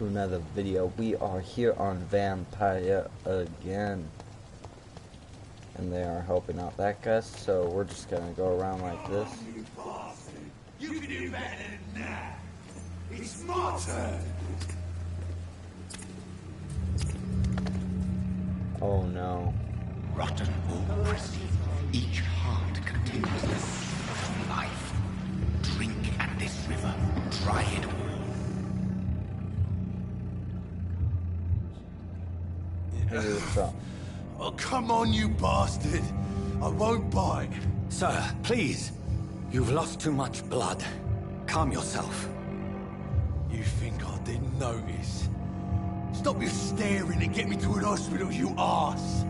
to another video. We are here on Vampyr again. And they are helping out that guy, so we're just gonna go around like this. You can do better than that. It's my turn. Oh no. Rotten or pristine, each heart contains the seed of life. Drink at this river, try it all. Oh, come on, you bastard. I won't bite. Sir, please. You've lost too much blood. Calm yourself. You think I didn't notice? Stop your staring and get me to an hospital, you arse.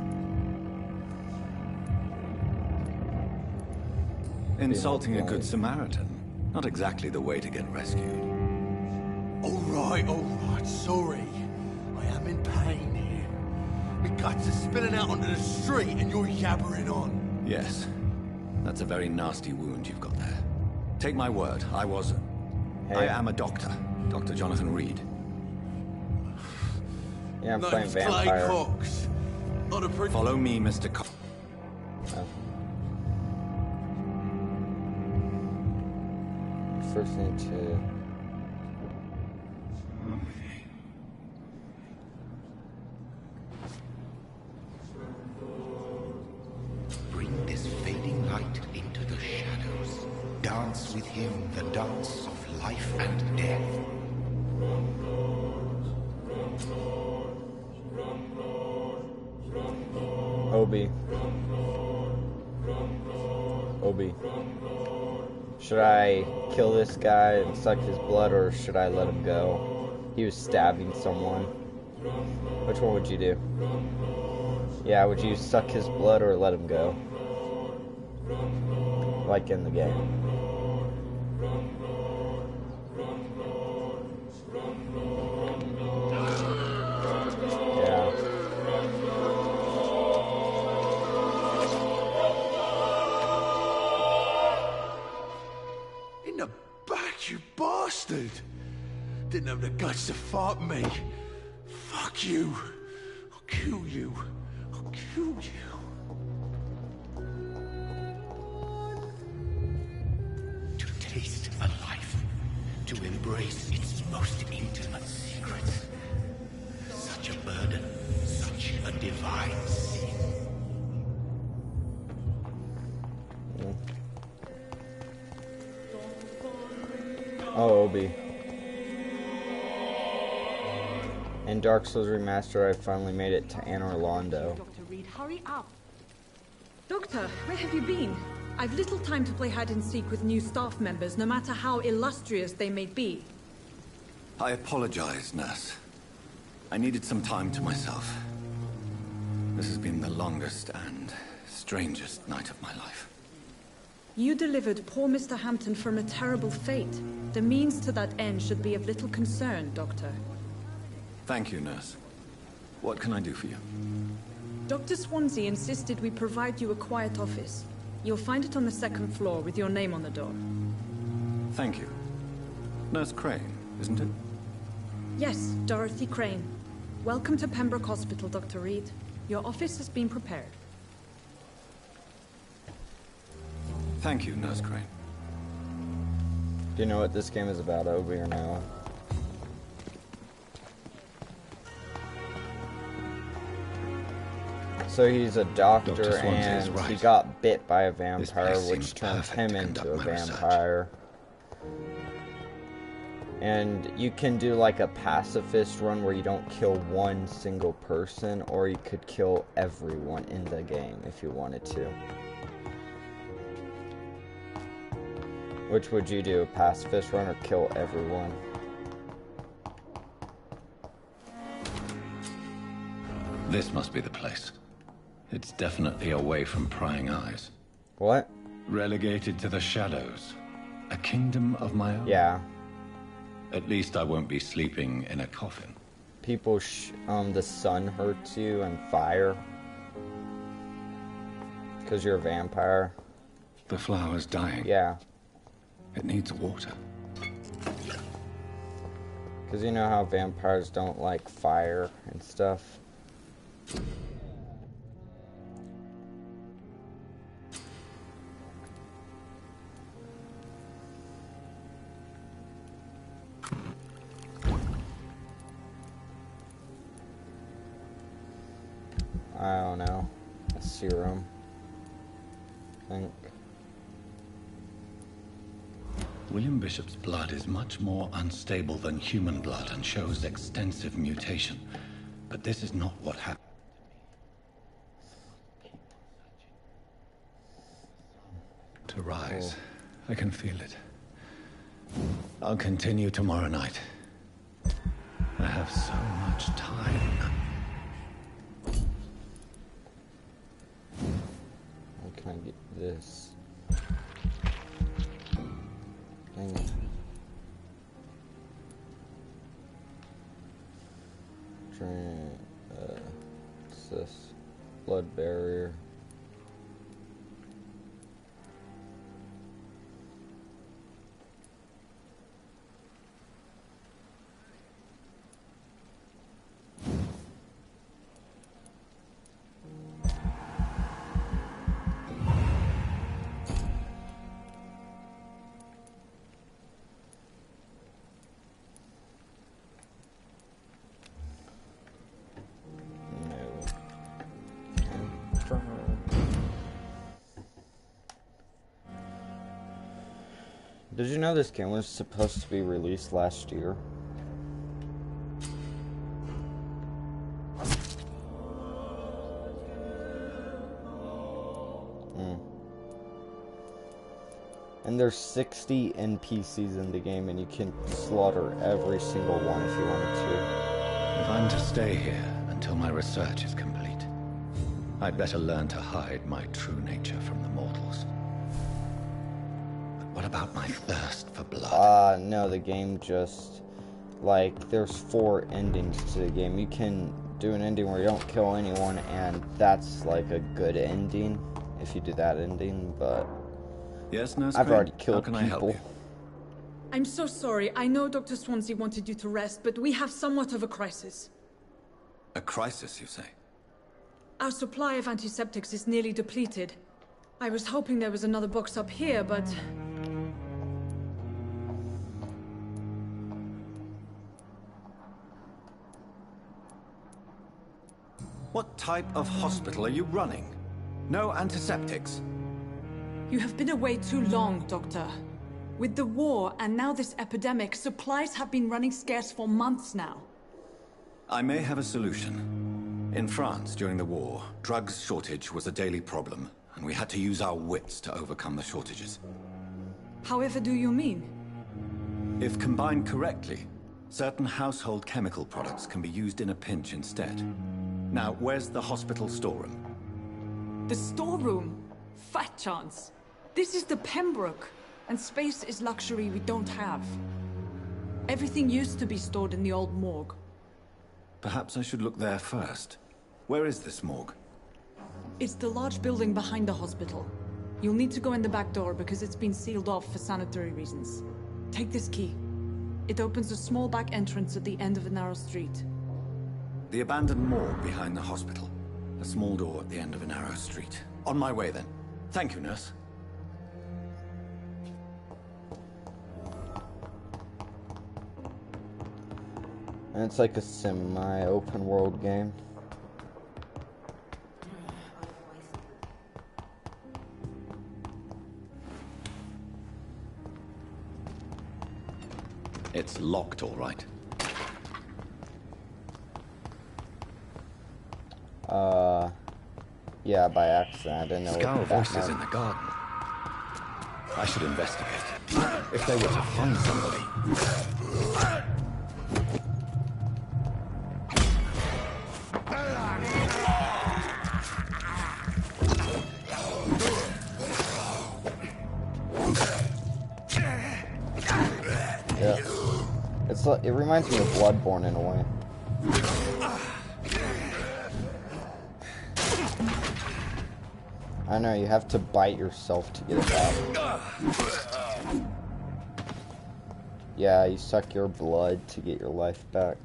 Insulting a good Samaritan. Not exactly the way to get rescued. All right, sorry. I am in pain here. My guts are spilling out onto the street and you're yabbering on. Yes. That's a very nasty wound you've got there. Take my word, I am a doctor. Dr. Jonathan Reed. Yeah, I'm playing Name's Vampyr. Clay Cox. Not a pretty... Follow me, Mr. Cox. Oh. First need to... Bring this fading light into the shadows. Dance with him the dance of life and death. Obi. Should I kill this guy and suck his blood, or should I let him go? He was stabbing someone. Which one would you do? Yeah, would you suck his blood or let him go? Like in the game. Didn't have the guts to fight me. Fuck you. I'll kill you. I'll kill you. To taste a life. To embrace its most intimate secrets. Such a burden. Such a divine sin. Oh, Obi. In Dark Souls Remaster, I finally made it to Anor Londo. Dr. Reed, hurry up. Doctor, where have you been? I've little time to play hide and seek with new staff members, no matter how illustrious they may be. I apologize, nurse. I needed some time to myself. This has been the longest and strangest night of my life. You delivered poor Mr. Hampton from a terrible fate. The means to that end should be of little concern, Doctor. Thank you, nurse. What can I do for you? Dr. Swansea insisted we provide you a quiet office. You'll find it on the second floor with your name on the door. Thank you. Nurse Crane, isn't it? Yes, Dorothy Crane. Welcome to Pembroke Hospital, Dr. Reed. Your office has been prepared. Thank you, Nurse Crane. Do you know what this game is about, Obi, or no? So he's a doctor and he got bit by a vampire, which turns him into a vampire. And you can do like a pacifist run where you don't kill one single person, or you could kill everyone in the game if you wanted to. Which would you do, a pacifist run or kill everyone? This must be the place. It's definitely away from prying eyes. What? Relegated to the shadows. A kingdom of my own. Yeah. At least I won't be sleeping in a coffin. People, the sun hurts you and fire. Because you're a vampire. The flower's dying. Yeah. It needs water. Because you know how vampires don't like fire and stuff. I don't know. A serum, I think. William Bishop's blood is much more unstable than human blood and shows extensive mutation. But this is not what happened. To rise. I can feel it. I'll continue tomorrow night. I have so much time. How can I get this? Dang it. What's this? Blood barrier. Did you know this game was supposed to be released last year? And there's 60 NPCs in the game, and you can slaughter every single one if you wanted to. If I'm to stay here until my research is complete, I'd better learn to hide my true nature from the mortals. But what about my thirst for blood? No, the game just, like, there's 4 endings to the game. You can do an ending where you don't kill anyone, and that's, like, a good ending, if you do that ending, but... Yes, Nurse I've Crane? already killed How can I help people. you? I'm so sorry. I know Dr. Swansea wanted you to rest, but we have somewhat of a crisis. A crisis, you say? Our supply of antiseptics is nearly depleted. I was hoping there was another box up here, but... What type of hospital are you running? No antiseptics? You have been away too long, Doctor. With the war and now this epidemic, supplies have been running scarce for months now. I may have a solution. In France, during the war, drugs shortage was a daily problem, and we had to use our wits to overcome the shortages. However do you mean? If combined correctly, certain household chemical products can be used in a pinch instead. Now, where's the hospital storeroom? The storeroom? Fat chance. This is the Pembroke, and space is luxury we don't have. Everything used to be stored in the old morgue. Perhaps I should look there first. Where is this morgue? It's the large building behind the hospital. You'll need to go in the back door because it's been sealed off for sanitary reasons. Take this key. It opens a small back entrance at the end of a narrow street. The abandoned morgue behind the hospital. A small door at the end of a narrow street. On my way then. Thank you, nurse. And it's like a semi-open world game. It's locked, all right. Yeah, by accident. I didn't know Scowl what that voices in meant. the garden. I should investigate. If they were to find somebody. Yeah. It's like, it reminds me of Bloodborne in a way. I know, you have to bite yourself to get it out. Yeah, you suck your blood to get your life back.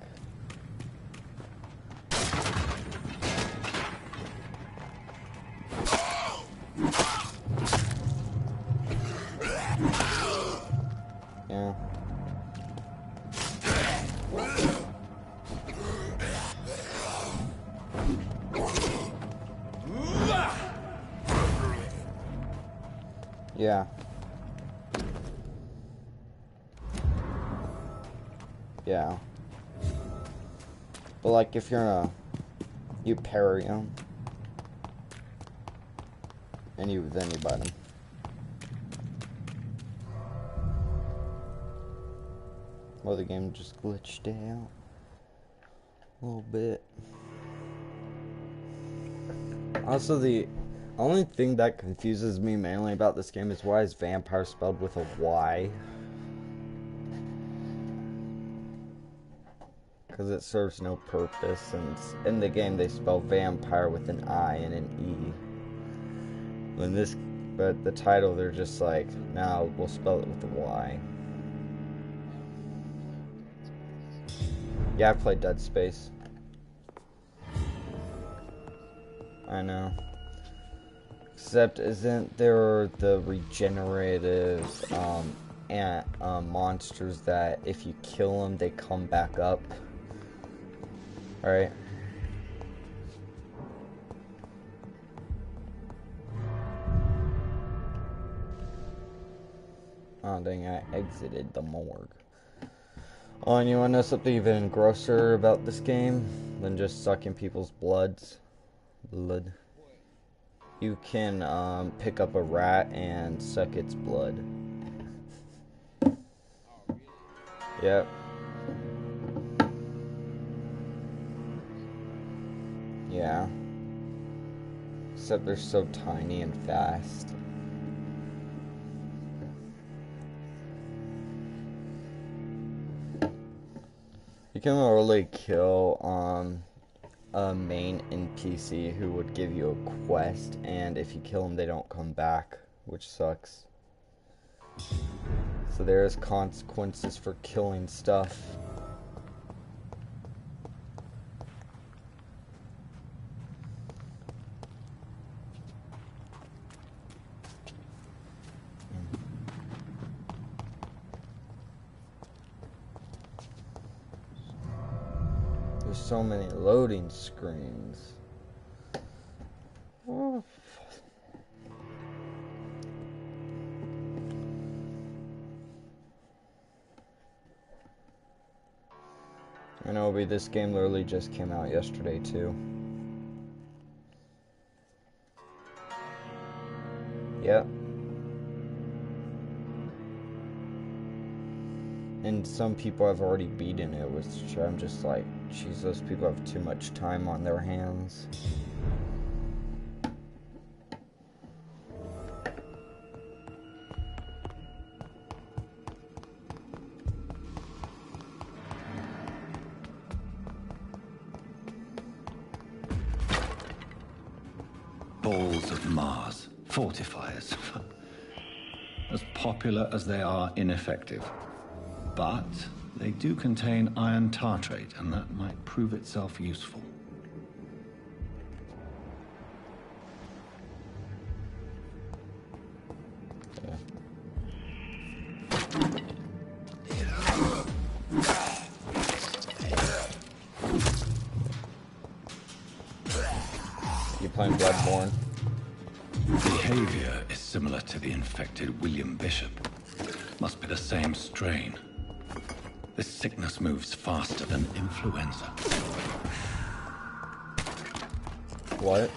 Yeah. Yeah. Yeah. But like if you're you parry them and then you bite them. Well, the game just glitched out a little bit. Also, the only thing that confuses me mainly about this game is why is vampire spelled with a Y? Because it serves no purpose, and in the game they spell vampire with an I and an E. But the title, they're just like, no, we'll spell it with a Y. Yeah, I've played Dead Space. I know. Except, isn't there the regenerative monsters that if you kill them, they come back up? Right? Oh, dang, I exited the morgue. Oh, and you want to know something even grosser about this game than just sucking people's blood? You can pick up a rat and suck its blood. Yep. Yeah. Except they're so tiny and fast. You can literally kill a main NPC who would give you a quest, and if you kill them, they don't come back, which sucks. So there's consequences for killing stuff. There's so many loading screens. Oh. I know, but this game literally just came out yesterday too. Yep. And some people have already beaten it, which I'm just like, geez, those people have too much time on their hands. Balls of Mars, fortifiers. As popular as they are ineffective. But they do contain iron tartrate, and that might prove itself useful. You playing Bloodborne? Behavior is similar to the infected William Bishop. Must be the same strain. This sickness moves faster than influenza. What?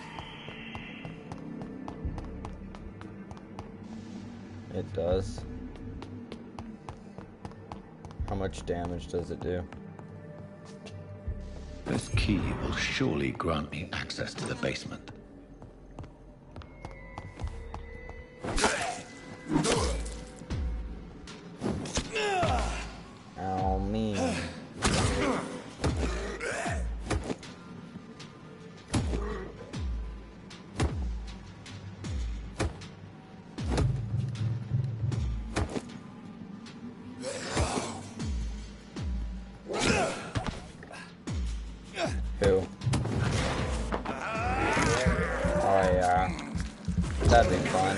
It does. How much damage does it do? This key will surely grant me access to the basement. Oh, man. Who? Oh yeah. That'd be fun.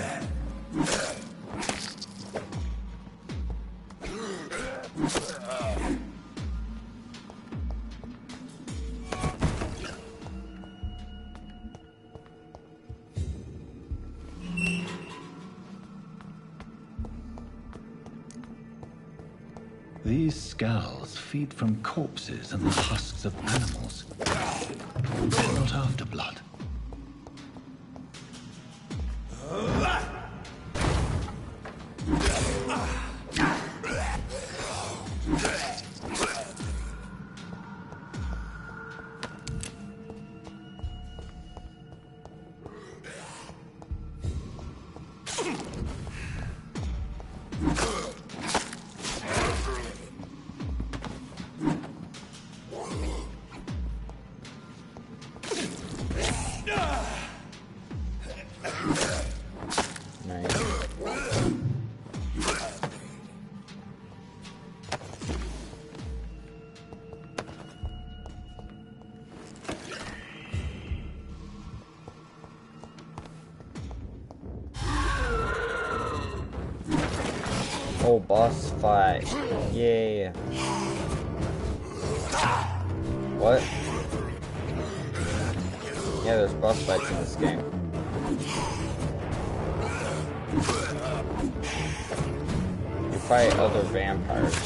These skulls feed from corpses and the husks of animals. They're not after blood. Oh, boss fight. Yeah. What? Yeah, there's boss fights in this game. You fight other vampires.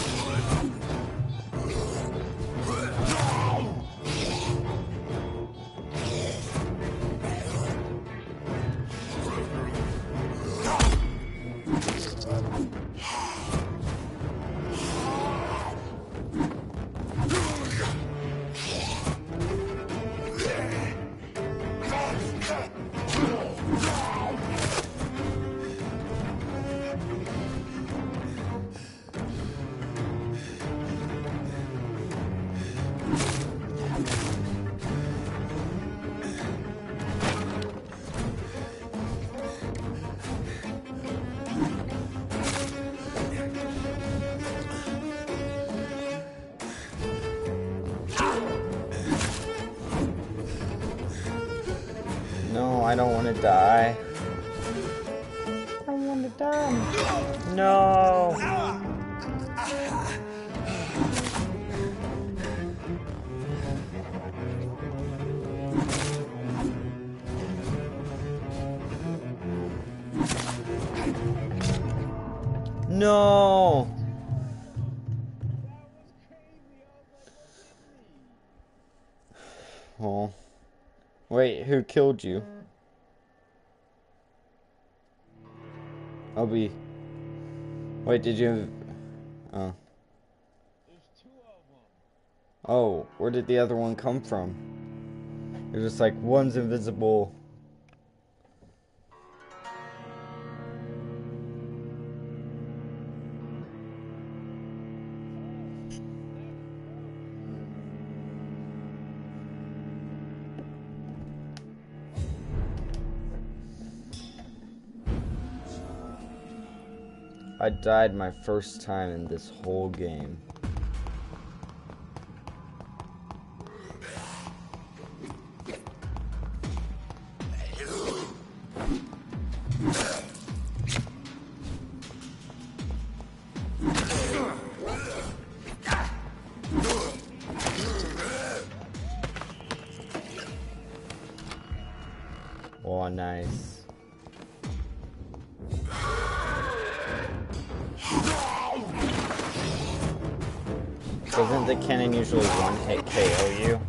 No, I don't want to die. I don't want to die. No. No. Oh. Wait, who killed you? Obi. Wait, did you... Oh. Oh, where did the other one come from? It was like, one's invisible. I died my first time in this whole game. Oh, nice. Doesn't the cannon usually one-hit KO you?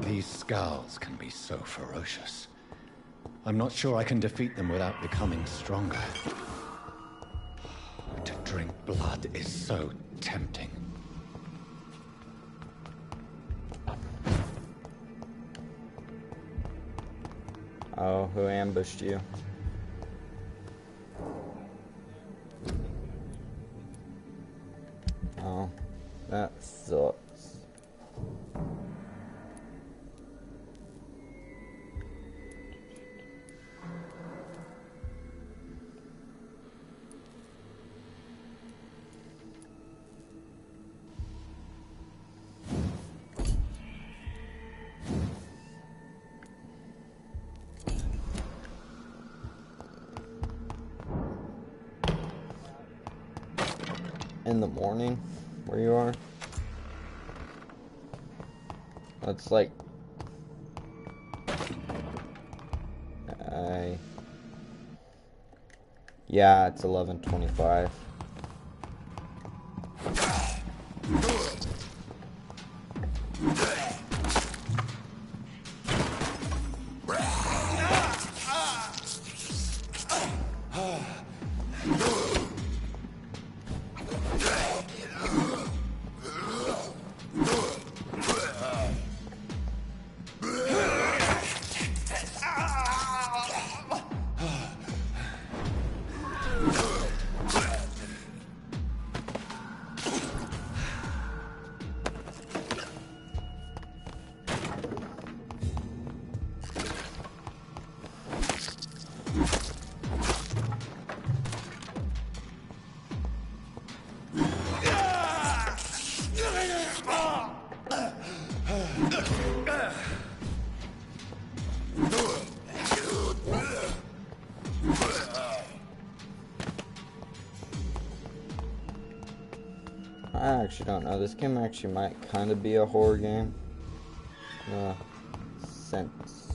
These skulls can be so ferocious. I'm not sure I can defeat them without becoming stronger. To drink blood is so tempting. Oh, who ambushed you? Oh, that sucks. In the morning, where you are? It's like yeah, it's 11:25. I actually don't know. This game actually might kind of be a horror game. Sense.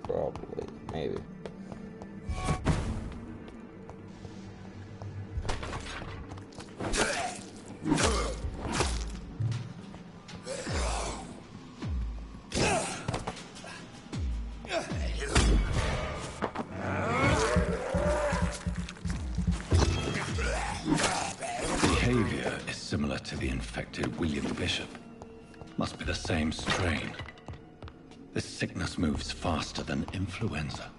Probably. Maybe. Behavior is similar to the infected William Bishop. Must be the same strain. This sickness moves faster than influenza.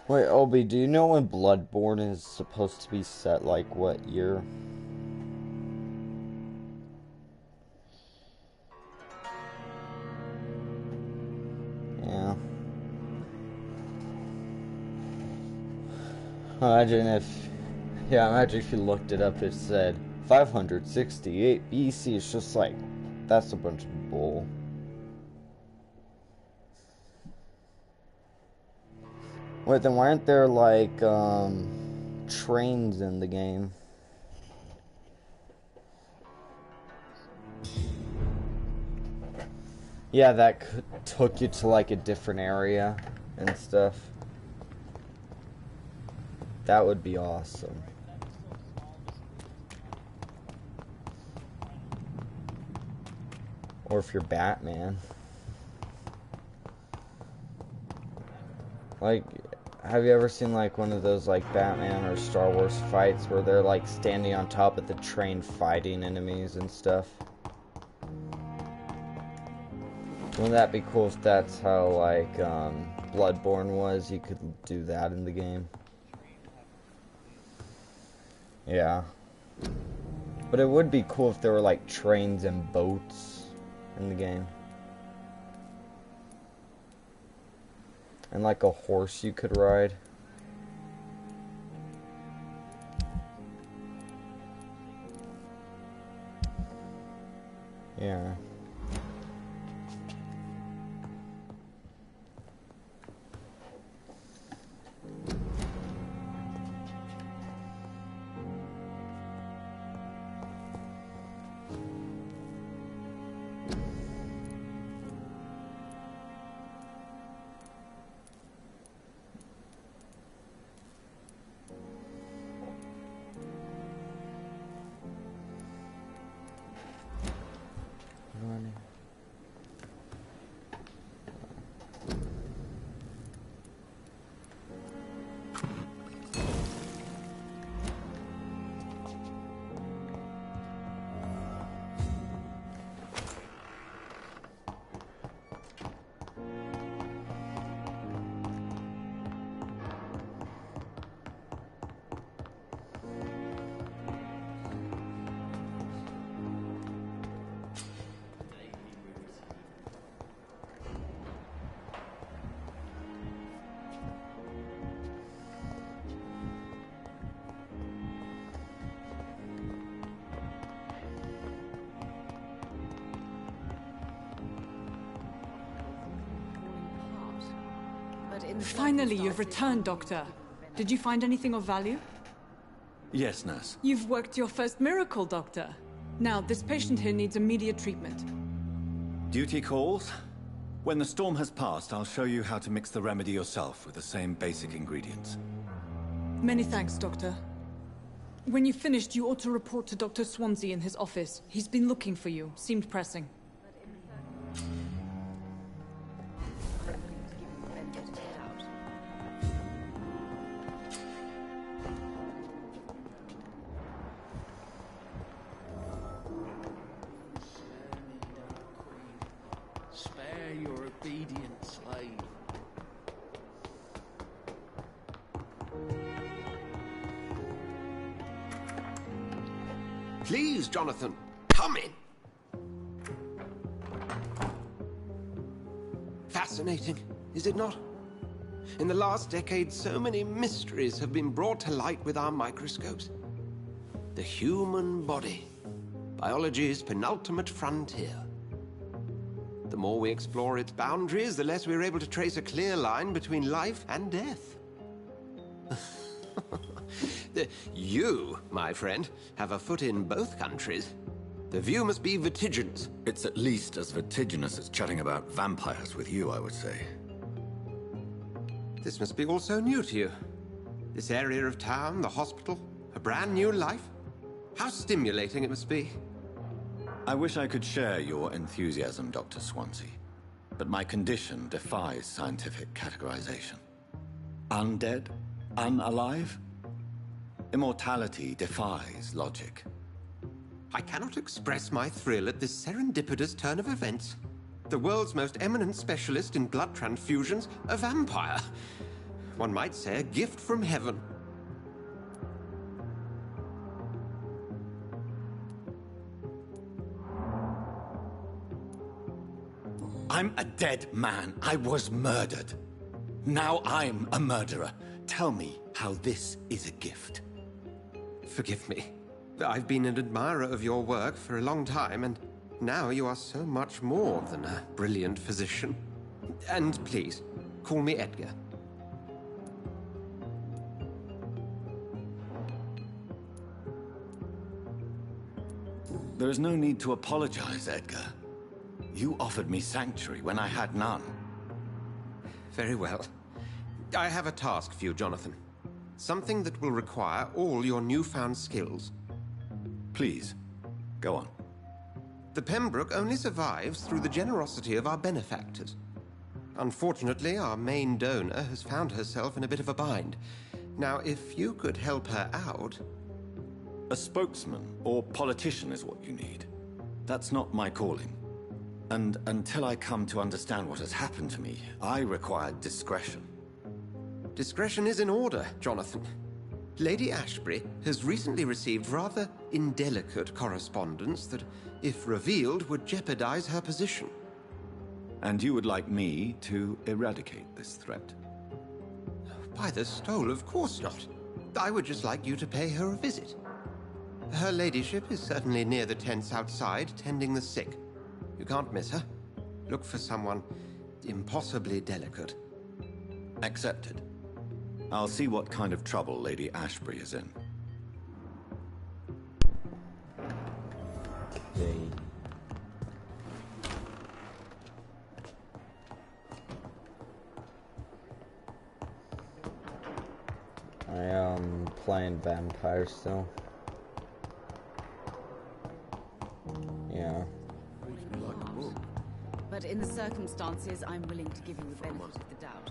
Wait, Obi, do you know when Bloodborne is supposed to be set, like, what year? Yeah. Imagine if you looked it up, it said 568 BC. It's just like, that's a bunch of bull. Wait, then why aren't there, like, trains in the game? Yeah, that took you to like a different area and stuff. That would be awesome. Or if you're Batman. Like, have you ever seen like one of those like Batman or Star Wars fights where they're like standing on top of the train fighting enemies and stuff? Wouldn't that be cool if that's how like Bloodborne was? You could do that in the game. Yeah. But it would be cool if there were like trains and boats in the game. And like a horse you could ride. Yeah. Finally, you've returned, Doctor. Did you find anything of value? Yes, nurse. You've worked your first miracle, Doctor. Now, this patient here needs immediate treatment. Duty calls. When the storm has passed, I'll show you how to mix the remedy yourself with the same basic ingredients. Many thanks, Doctor. When you've finished, you ought to report to Dr. Swansea in his office. He's been looking for you. Seemed pressing. Spare your obedient slave. Please, Jonathan, come in. Fascinating, is it not? In the last decade, so many mysteries have been brought to light with our microscopes. The human body, biology's penultimate frontier. The more we explore its boundaries, the less we're able to trace a clear line between life and death. You, my friend, have a foot in both countries. The view must be vertiginous. It's at least as vertiginous as chatting about vampires with you, I would say. This must be all so new to you. This area of town, the hospital, a brand new life. How stimulating it must be. I wish I could share your enthusiasm, Dr. Swansea, but my condition defies scientific categorization. Undead? Unalive? Immortality defies logic. I cannot express my thrill at this serendipitous turn of events. The world's most eminent specialist in blood transfusions, a vampire. One might say a gift from heaven. I'm a dead man. I was murdered. Now I'm a murderer. Tell me how this is a gift. Forgive me. I've been an admirer of your work for a long time, and now you are so much more than a brilliant physician. And please, call me Edgar. There is no need to apologize, Edgar. You offered me sanctuary when I had none. Very well. I have a task for you, Jonathan. Something that will require all your newfound skills. Please, go on. The Pembroke only survives through the generosity of our benefactors. Unfortunately, our main donor has found herself in a bit of a bind. Now, if you could help her out... A spokesman or politician is what you need. That's not my calling. And until I come to understand what has happened to me, I require discretion. Discretion is in order, Jonathan. Lady Ashbury has recently received rather indelicate correspondence that, if revealed, would jeopardize her position. And you would like me to eradicate this threat? By the stole, of course not. I would just like you to pay her a visit. Her ladyship is certainly near the tents outside, tending the sick. You can't miss her. Look for someone impossibly delicate. Accepted. I'll see what kind of trouble Lady Ashbury is in. Okay. I am playing Vampyr still. Yeah. But in the circumstances, I'm willing to give you the benefit of the doubt.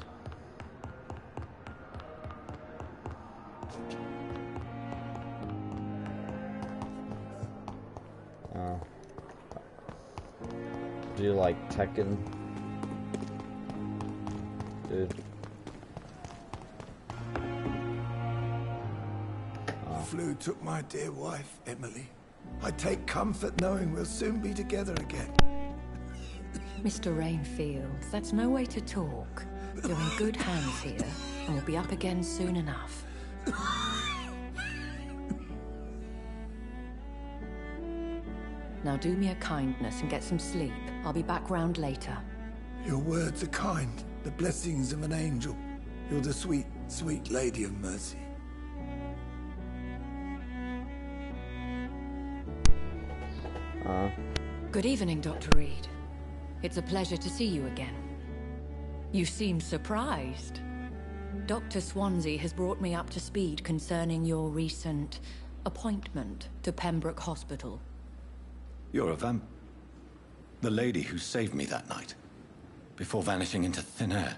Do you like Tekken? Dude. Flu took my dear wife, Emily. I take comfort knowing we'll soon be together again. Mr. Rainfield, that's no way to talk. You're in good hands here, and we'll be up again soon enough. Now do me a kindness and get some sleep. I'll be back round later. Your words are kind, the blessings of an angel. You're the sweet, sweet Lady of Mercy. Good evening, Dr. Reed. It's a pleasure to see you again. You seem surprised. Dr. Swansea has brought me up to speed concerning your recent appointment to Pembroke Hospital. You're a the lady who saved me that night, before vanishing into thin air.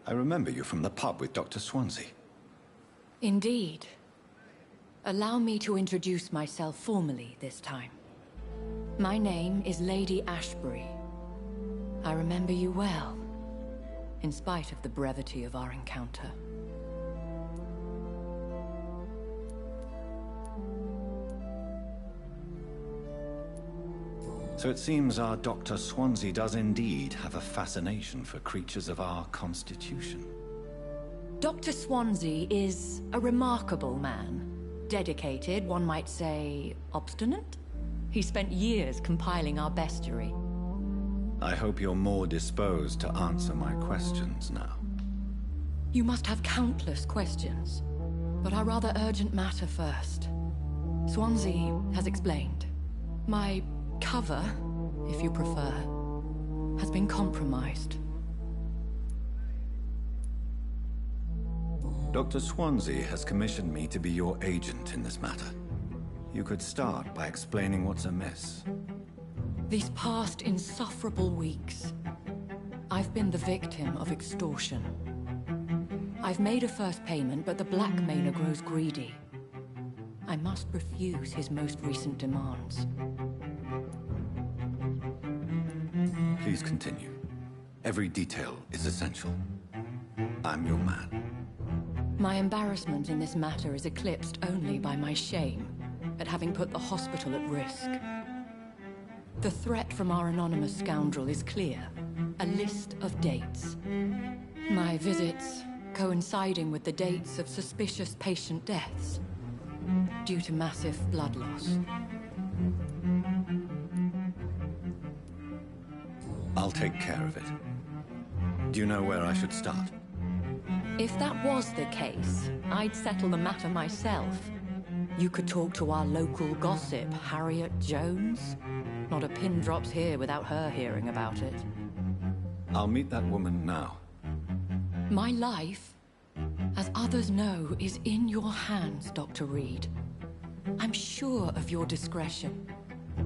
I remember you from the pub with Dr. Swansea. Indeed. Allow me to introduce myself formally this time. My name is Lady Ashbury. I remember you well, in spite of the brevity of our encounter. So it seems our Dr. Swansea does indeed have a fascination for creatures of our constitution. Dr. Swansea is a remarkable man. Dedicated, one might say, obstinate? He spent years compiling our bestiary. I hope you're more disposed to answer my questions now. You must have countless questions, but our rather urgent matter first. Swansea has explained. My cover, if you prefer, has been compromised. Dr. Swansea has commissioned me to be your agent in this matter. You could start by explaining what's amiss. These past insufferable weeks, I've been the victim of extortion. I've made a first payment, but the blackmailer grows greedy. I must refuse his most recent demands. Please continue. Every detail is essential. I'm your man. My embarrassment in this matter is eclipsed only by my shame at having put the hospital at risk. The threat from our anonymous scoundrel is clear. A list of dates. My visits coinciding with the dates of suspicious patient deaths due to massive blood loss. I'll take care of it. Do you know where I should start? If that was the case, I'd settle the matter myself. You could talk to our local gossip, Harriet Jones. Not a pin drops here without her hearing about it. I'll meet that woman now. My life, as others know, is in your hands, Dr. Reed. I'm sure of your discretion,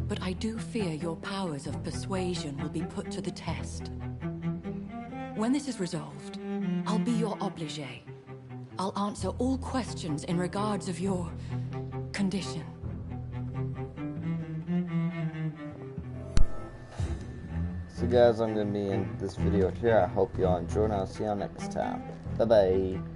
but I do fear your powers of persuasion will be put to the test. When this is resolved, I'll be your obligé. I'll answer all questions in regards of your condition. So guys, I'm going to be in this video here. I hope you all enjoyed, and I'll see y'all next time. Bye-bye.